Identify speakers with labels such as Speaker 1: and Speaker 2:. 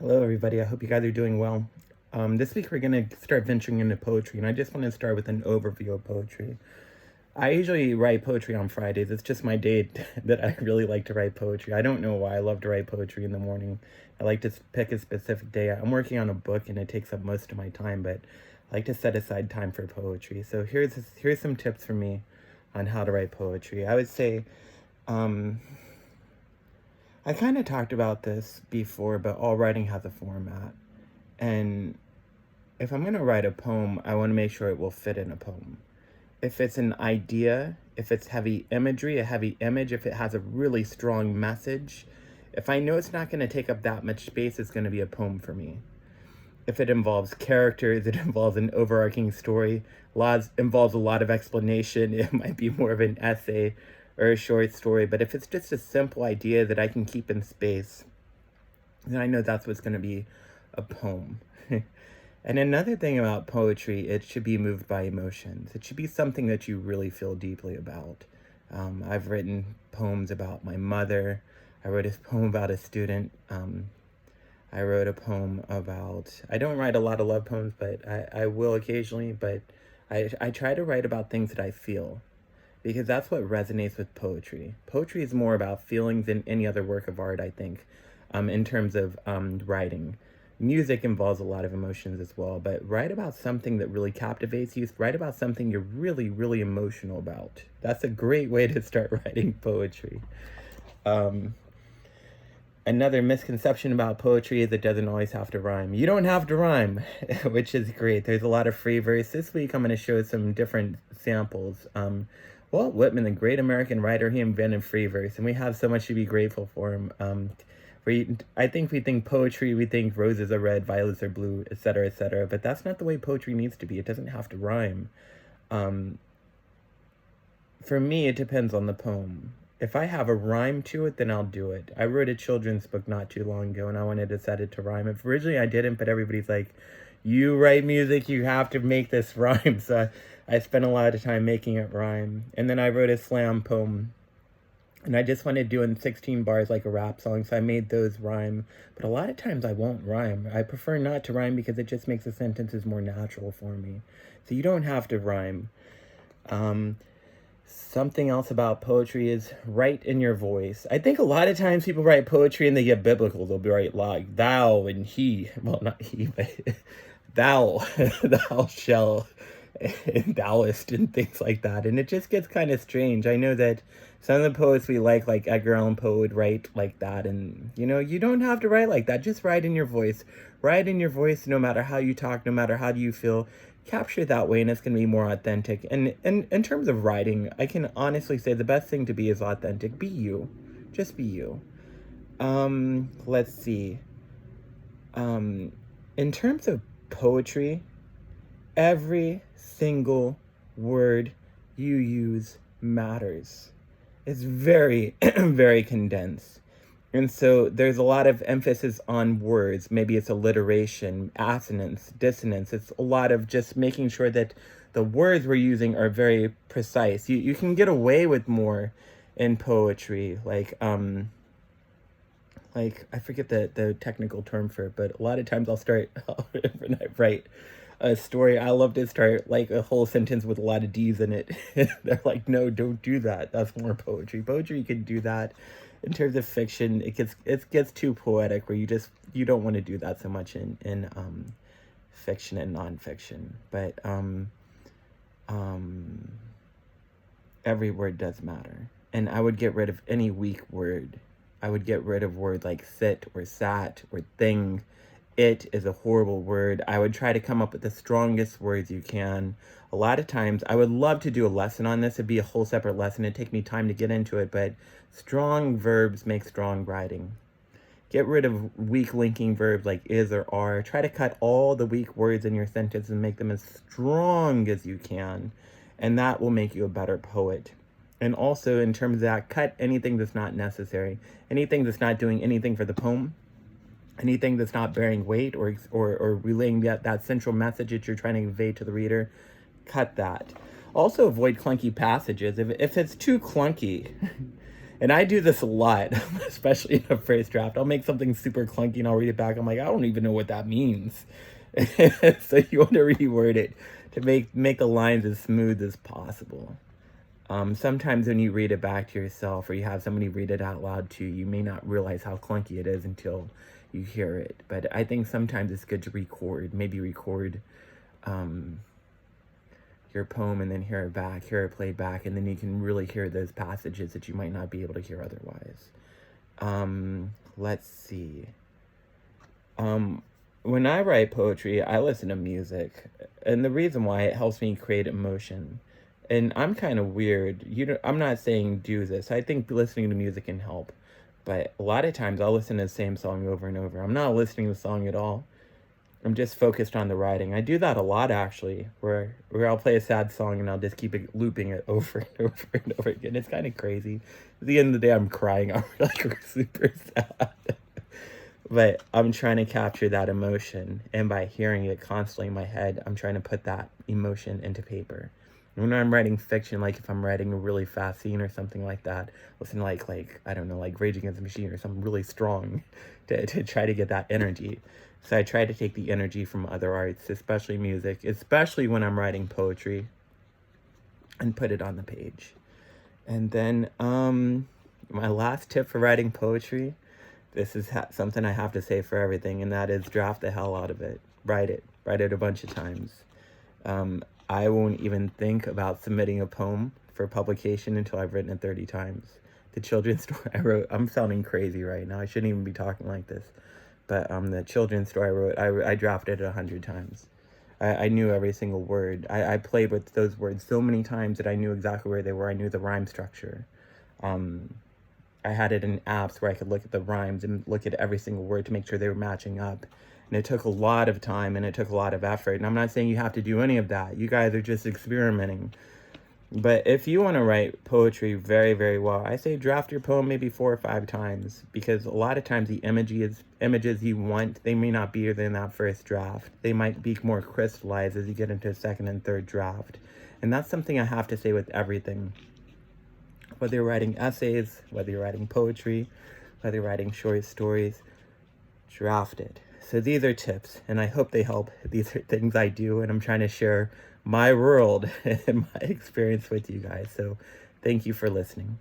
Speaker 1: Hello, everybody. I hope you guys are doing well. This week we're going to start venturing into poetry, and I just want to start with an overview of poetry. I usually write poetry on Fridays. It's just my day that I really like to write poetry. I don't know why I love to write poetry in the morning. I like to pick a specific day. I'm working on a book, and it takes up most of my time, but I like to set aside time for poetry. So here's some tips for me on how to write poetry. I would say, um, I kind of talked about this before, but all writing has a format. And if I'm going to write a poem, I want to make sure it will fit in a poem. If it's an idea, if it's heavy imagery, a heavy image, if it has a really strong message, if I know it's not going to take up that much space, it's going to be a poem for me. If it involves characters, it involves an overarching story, involves a lot of explanation, it might be more of an essay or a short story. But if it's just a simple idea that I can keep in space, then I know that's what's going to be a poem. And another thing about poetry, it should be moved by emotions. It should be something that you really feel deeply about. I've written poems about my mother. I wrote a poem about a student. I wrote a poem about, I don't write a lot of love poems, but I will occasionally, but I try to write about things that I feel because that's what resonates with poetry. Poetry is more about feelings than any other work of art, I think, in terms of writing. Music involves a lot of emotions as well, but write about something that really captivates you. Write about something you're really, really emotional about. That's a great way to start writing poetry. Um, Another misconception about poetry is it doesn't always have to rhyme. You don't have to rhyme, which is great. There's a lot of free verse. This week I'm going to show some different samples. Walt Whitman, the great American writer, he invented free verse, and we have so much to be grateful for him. I think we think poetry, we think roses are red, violets are blue, etc., but that's not the way poetry needs to be. It doesn't have to rhyme. Um, for me, it depends on the poem. If I have a rhyme to it, then I'll do it. I wrote a children's book not too long ago, and I wanted to set it to rhyme. If originally I didn't, but everybody's like, you write music, you have to make this rhyme. So I spent a lot of time making it rhyme. And then I wrote a slam poem, and I just wanted doing 16 bars like a rap song, so I made those rhyme. But a lot of times I won't rhyme. I prefer not to rhyme because it just makes the sentences more natural for me. So you don't have to rhyme. Um, Something else about poetry is write in your voice. I think a lot of times people write poetry and they get biblical. They'll be right like thou and he. Well, not he, but thou, thou shall, and thouest, and things like that. And it just gets kind of strange. I know that some of the poets we like Edgar Allan Poe, would write like that. And, you don't have to write like that. Just write in your voice. Write in your voice no matter how you talk, no matter how you feel. Capture it that way, and it's going to be more authentic. And in terms of writing, I can honestly say the best thing to be is authentic. Be you. Just be you. Let's see. In terms of poetry, every single word you use matters. It's very, very condensed. And so there's a lot of emphasis on words. Maybe it's alliteration, assonance, dissonance. It's a lot of just making sure that the words we're using are very precise. You can get away with more in poetry, like I forget the technical term for it, but a lot of times I'll start when I write a story, I love to start like a whole sentence with a lot of D's in it. They're like, no, don't do that. That's more poetry. Poetry, you can do that. In terms of fiction, it gets too poetic where you don't want to do that so much in fiction and nonfiction. But um, every word does matter, and I would get rid of any weak word. I would get rid of words like sit or sat or thing. It is a horrible word. I would try to come up with the strongest words you can. A lot of times, I would love to do a lesson on this. It'd be a whole separate lesson. It'd take me time to get into it, but strong verbs make strong writing. Get rid of weak linking verbs like is or are. Try to cut all the weak words in your sentence and make them as strong as you can, and that will make you a better poet. And also, in terms of that, cut anything that's not necessary, anything that's not doing anything for the poem, anything that's not bearing weight or relaying that central message that you're trying to convey to the reader. Cut that. Also, avoid clunky passages. If it's too clunky, And I do this a lot, especially in the first draft. I'll make something super clunky and I'll read it back. I'm like, I don't even know what that means. So you want to reword it to make the lines as smooth as possible. Sometimes when you read it back to yourself or you have somebody read it out loud to you, you may not realize how clunky it is until you hear it. But I think sometimes it's good to record, maybe record your poem and then hear it back, hear it played back, and then you can really hear those passages that you might not be able to hear otherwise. Let's see. When I write poetry, I listen to music, and the reason why, it helps me create emotion. And I'm kind of weird. I'm not saying do this. I think listening to music can help. But a lot of times I'll listen to the same song over and over. I'm not listening to the song at all. I'm just focused on the writing. I do that a lot, actually, where I'll play a sad song and I'll just keep looping it over and over and over again. It's kind of crazy. At the end of the day, I'm crying. I'm like super sad. But I'm trying to capture that emotion. And by hearing it constantly in my head, I'm trying to put that emotion into paper. When I'm writing fiction, like if I'm writing a really fast scene or something like that, listen to like I don't know, like Rage Against the Machine or something really strong to try to get that energy. So I try to take the energy from other arts, especially music, especially when I'm writing poetry, and put it on the page. And then my last tip for writing poetry, this is something I have to say for everything, and that is draft the hell out of it. Write it a bunch of times. I won't even think about submitting a poem for publication until I've written it 30 times. The children's story I wrote, I'm sounding crazy right now. I shouldn't even be talking like this. But the children's story I wrote, I drafted it 100 times. I knew every single word. I played with those words so many times that I knew exactly where they were. I knew the rhyme structure. I had it in apps where I could look at the rhymes and look at every single word to make sure they were matching up. And it took a lot of time and it took a lot of effort. And I'm not saying you have to do any of that. You guys are just experimenting. But if you want to write poetry very, very well, I say draft your poem maybe 4 or 5 times. Because a lot of times the images you want, they may not be in that first draft. They might be more crystallized as you get into a second and third draft. And that's something I have to say with everything. Whether you're writing essays, whether you're writing poetry, whether you're writing short stories, draft it. So these are tips, and I hope they help. These are things I do, and I'm trying to share my world and my experience with you guys. So thank you for listening.